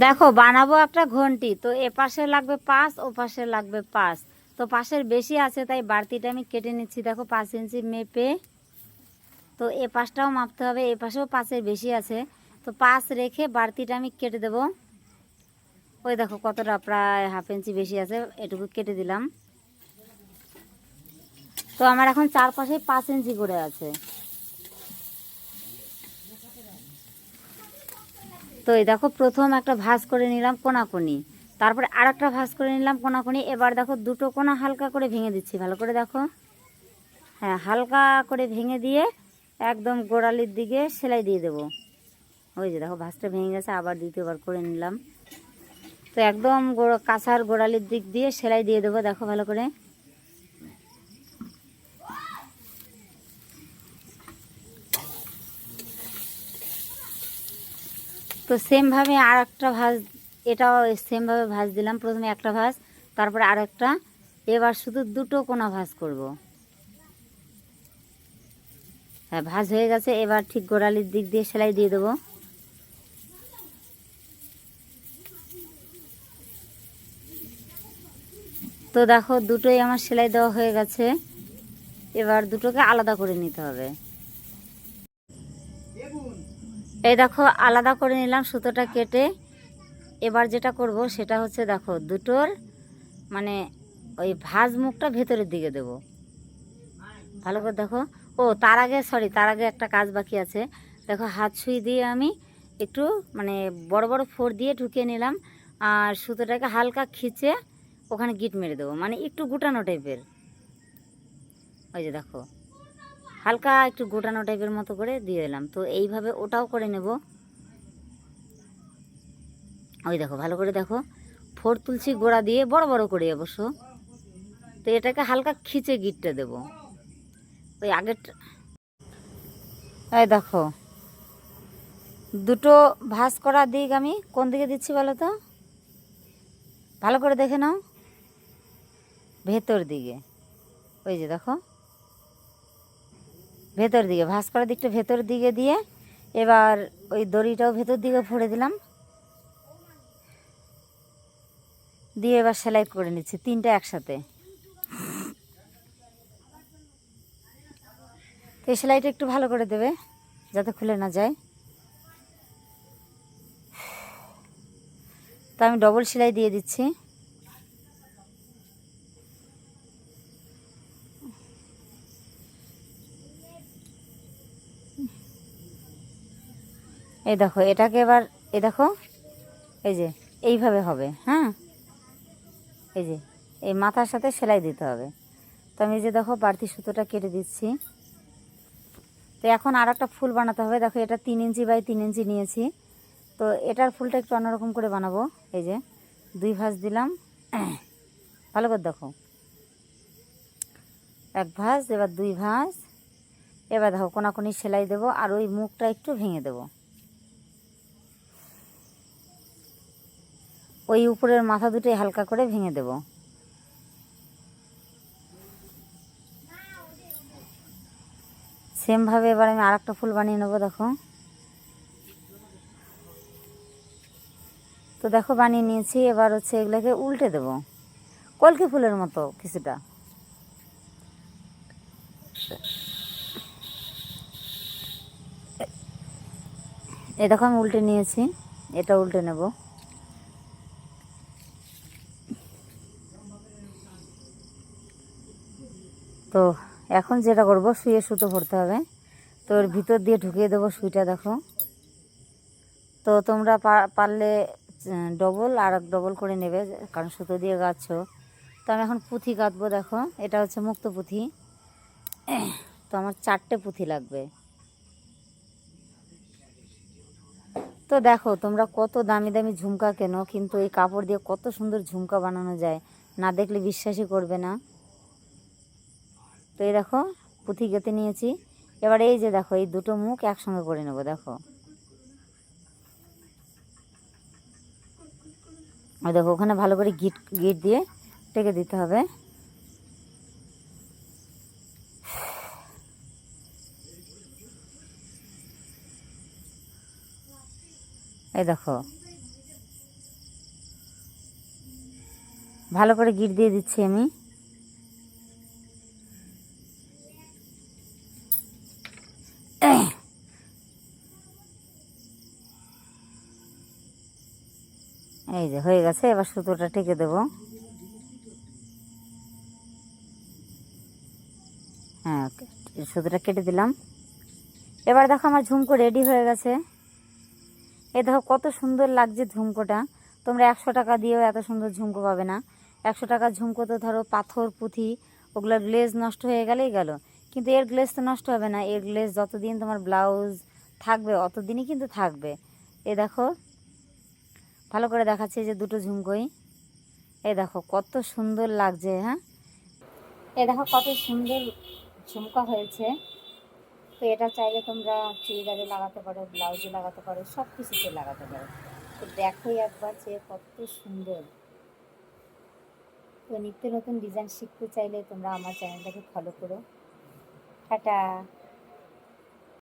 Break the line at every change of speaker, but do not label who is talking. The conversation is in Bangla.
দেখো বানাবো একটা ঘন্টি, তো এ পাশে লাগবে 5, ও পাশে লাগবে 5। তো পাশের বেশি আছে তাই বাড়তিটা আমি কেটে নিচ্ছি। দেখো 5 ইঞ্চি মেপে, তো এ পাশটাও মাপতে হবে, এ পাশেও 5-এর বেশি আছে, তো 5 রেখে বাড়তিটা আমি কেটে দেব। ওই দেখো কতটা, প্রায় হাফ ইঞ্চি বেশি আছে, এটুকু কেটে দিলাম। তো আমার এখন চারপাশে 5 ইঞ্চি করে আছে। তো এই দেখো প্রথম একটা ভাঁজ করে নিলাম কোনাকুনি, তারপরে আর একটা ভাঁজ করে নিলাম কোনাকুনি। এবার দেখো দুটো কোনা হালকা করে ভেঙে দিচ্ছি, ভালো করে দেখো। হ্যাঁ, হালকা করে ভেঙে দিয়ে একদম গোড়ালির দিকে সেলাই দিয়ে দেবো। ওই যে দেখো ভাঁজটা ভেঙে গেছে, আবার দ্বিতীয়বার করে নিলাম। তো একদম কাঁচার গোড়ালির দিক দিয়ে সেলাই দিয়ে দেবো, দেখো ভালো করে। তো সেমভাবে আর একটা ভাঁজ, এটাও সেমভাবে ভাঁজ দিলাম। প্রথমে একটা ভাঁজ, তারপরে আর একটা। এবার শুধু দুটো কোনা ভাঁজ করব। হ্যাঁ, ভাঁজ হয়ে গেছে। এবার ঠিক গোড়ালির দিক দিয়ে সেলাই দিয়ে দেবো। তো দেখো দুটোই আমার সেলাই দেওয়া হয়ে গেছে। এবার দুটোকে আলাদা করে নিতে হবে। এই দেখো আলাদা করে নিলাম সুতোটা কেটে। এবার যেটা করব সেটা হচ্ছে, দেখো দুটোর মানে ওই ভাঁজ মুখটা ভেতরের দিকে দেব, ভালো করে দেখো। ও তার আগে তার আগে একটা কাজ বাকি আছে। দেখো হাত সুই দিয়ে আমি একটু মানে বড় বড় ফোর দিয়ে ঢুকিয়ে নিলাম, আর সুতোটাকে হালকা খিচে ওখানে গিট মেরে দেবো, মানে একটু গুটানো টাইপের। ওই যে দেখো হালকা একটু গোটানো টাইপের মতো করে দিয়ে দিলাম। তো এইভাবে ওটাও করে নেব। ওই দেখো ভালো করে দেখো, ফোর তুলছি গোড়া দিয়ে বড় বড় করে অবশ্য। তো এটাকে হালকা খিচে গিটটা দেব ওই আগের। এই দেখো দুটো ভাঁজ করা দিক আমি কোন দিকে দিচ্ছি বলো তো, ভালো করে দেখে নাও, ভেতর দিকে। ওই যে দেখো ভেতর দিকে ভাঁজ করা দিকটা ভেতর দিকে দিয়ে, এবার ওই দড়িটাও ভেতর দিকে ভরে দিলাম, দিয়ে এবার সেলাই করে নিচ্ছি তিনটা একসাথে। তো এই সেলাইটা একটু ভালো করে দেবে যাতে খুলে না যায়। তো আমি ডবল সেলাই দিয়ে দিচ্ছি। এই দেখো এটাকে এবার এই দেখো এই যে এইভাবে হবে। হ্যাঁ, এই যে এই মাথার সাথে সেলাই দিতে হবে। তো আমি যে দেখো বাড়তি সুতোটা কেটে দিচ্ছি। তো এখন আর একটা ফুল বানাতে হবে। দেখো এটা 3 ইঞ্চি বাই 3 ইঞ্চি নিয়েছি। তো এটার ফুলটা একটু অন্যরকম করে বানাবো। এই যে 2 ভাঁজ দিলাম, ভালো করে দেখো, 1 ভাঁজ, এবার 2 ভাঁজ। এবার দেখো কোনাকুনি সেলাই দেবো, আর ওই মুখটা একটু ভেঙে দেবো, ওই উপরের মাথা দুটোই হালকা করে ভেঙে দেব। সেমভাবে এবার আমি আরেকটা ফুল বানিয়ে নেবো। দেখো তো দেখো বানিয়ে নিয়েছি। এবার হচ্ছে এগুলোকে উল্টে দেব কলকি ফুলের মতো কিছুটা। এই দেখো আমি উল্টে নিয়েছি, এটা উল্টে নেব। তো এখন যেটা করব, সুইয়ে সুতো ভরতে হবে। তো এর ভিতর দিয়ে ঢুকিয়ে দেবো সুইটা। দেখো তো তোমরা পারলে ডবল আর এক ডবল করে নেবে, কারণ সুতো দিয়ে গাঁথছো। তো আমি এখন পুঁথি গাঁথবো। দেখো এটা হচ্ছে মুক্ত পুঁথি। তো আমার 4টে পুঁথি লাগবে। তো দেখো তোমরা কত দামি দামি ঝুমকা কেনো, কিন্তু এই কাপড় দিয়ে কত সুন্দর ঝুমকা বানানো যায়, না দেখলে বিশ্বাসই করবে না। তো এই দেখো পুঁথি গেঁথে নিয়েছি। এবার এই যে দেখো এই দুটো মুখ একসঙ্গে করে নেবো। দেখো ওই দেখো ওখানে ভালো করে গিট গিট দিয়ে টেকে দিতে হবে। এই দেখো ভালো করে গিট দিয়ে দিচ্ছি আমি। এই যে হয়ে গেছে, এবার সুতোটা টেকে দেবো। হ্যাঁ, সুতোটা কেটে দিলাম। এবার দেখো আমার ঝুমকো রেডি হয়ে গেছে। এই দেখো কত সুন্দর লাগছে ঝুমকোটা। তোমরা 100 টাকা দিয়েও এত সুন্দর ঝুমকো পাবে না। 100 টাকার ঝুমকো তো ধরো পাথর পুঁথি, ওগুলোর গ্লেজ নষ্ট হয়ে গেলেই গেল, কিন্তু এর গ্লেজ তো নষ্ট হবে না। এর গ্লেজ যতদিন তোমার ব্লাউজ থাকবে অতদিনই কিন্তু থাকবে। এই দেখো ভালো করে দেখাচ্ছি যে দুটো ঝুমকোই, এই দেখো কত সুন্দর লাগছে। হ্যাঁ, এই দেখো কত সুন্দর ঝুমকা হয়েছে। তো এটা চাইলে তোমরা চুড়িদারে লাগাতে পারো, ব্লাউজে লাগাতে পারো, সব কিছুতে লাগাতে পারো। তো দেখোই একবার যে কত সুন্দর। তো নিত্য নতুন ডিজাইন শিখতে চাইলে তোমরা আমার চ্যানেলটাকে ফলো করো। টাটা।